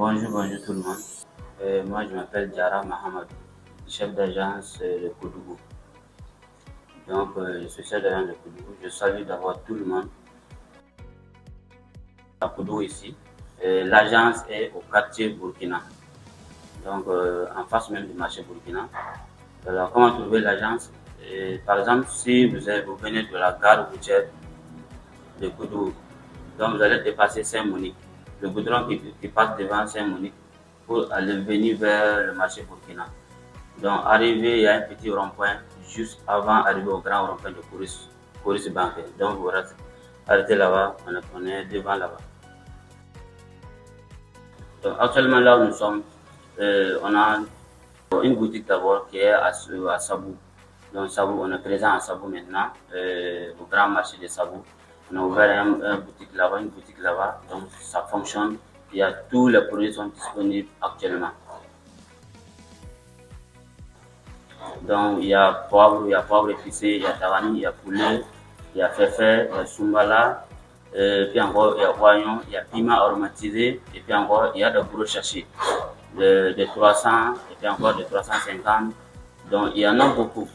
Bonjour tout le monde. Moi, je m'appelle Diarra Mahamadou, chef d'agence de Koudougou. Donc, je suis chef d'agence de Koudougou. Je salue d'abord tout le monde à Koudougou ici. L'agence est au quartier Burkina, donc en face même du marché Burkina. Alors, comment trouver l'agence? Par exemple, si vous venez de la gare routière de Koudougou, donc vous allez dépasser Saint-Monique, le goudron qui passe devant Saint-Monique pour aller venir vers le marché Burkina. Donc, arrivé, il y a un petit rond-point juste avant d'arriver au grand rond-point de Kouris Banque. Donc, vous arrêtez là-bas, on est devant là-bas. Donc, actuellement, là où nous sommes, on a une boutique d'abord qui est à Sabou. Donc, Sabou, on est présent à Sabou maintenant, au grand marché de Sabou. On a ouvert une boutique là-bas, donc ça fonctionne. Il y a tous les produits sont disponibles actuellement. Donc il y a poivre épicé, il y a tarani, il y a poulet, il y a féfé, il y a soumbala, puis encore il y a oignon, il y a piment aromatisé, et puis encore il y a de gros sachets de 300 et puis encore de 350. Donc il y en a beaucoup.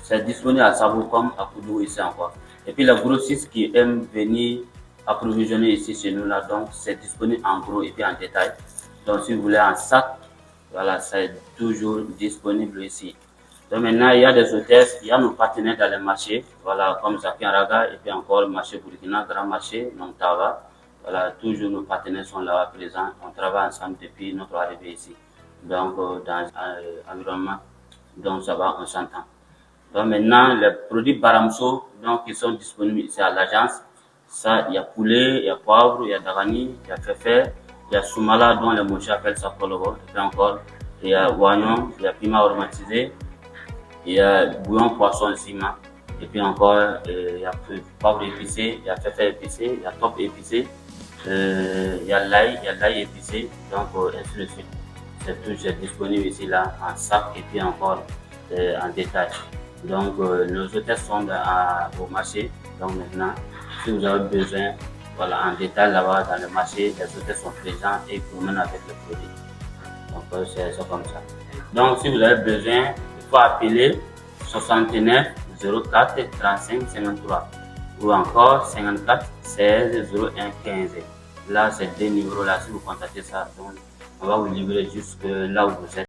C'est disponible à Sabou comme à Koudougou ici encore. Et puis les grossistes qui aiment venir approvisionner ici chez nous là, donc c'est disponible en gros et puis en détail. Donc si vous voulez en sac, voilà, c'est toujours disponible ici. Donc maintenant, il y a des hôtesses, il y a nos partenaires dans les marchés, voilà, comme Zakian Raga et puis encore le marché Burkina, Grand Marché, donc Tava. Voilà, toujours nos partenaires sont là présents. On travaille ensemble depuis notre arrivée ici. Donc dans l'environnement, donc ça va, on s'entend. Donc maintenant, les produits Baramso, donc ils sont disponibles ici à l'agence. Ça, il y a poulet, il y a poivre, il y a darani, il y a féfé, il y a soumala dont les mouches appellent ça kolobo, et puis encore il y a oignon, il y a piment aromatisé, il y a bouillon poisson ciment, et puis encore il y a poivre épicé, il y a féfé épicé, il y a top épicé, il y a l'ail épicé, donc ainsi de suite. C'est tout disponible ici là en sac et puis encore en détail. Donc nos hôtels sont au marché, donc maintenant si vous avez besoin, voilà, en détail là-bas dans le marché, les hôtels sont présents et promènent avec les produits. Donc c'est comme ça. Donc si vous avez besoin, il faut appeler 69 04 35 53 ou encore 54 16 01 15. Là c'est deux numéros là, si vous contactez ça, donc on va vous livrer jusque là où vous êtes.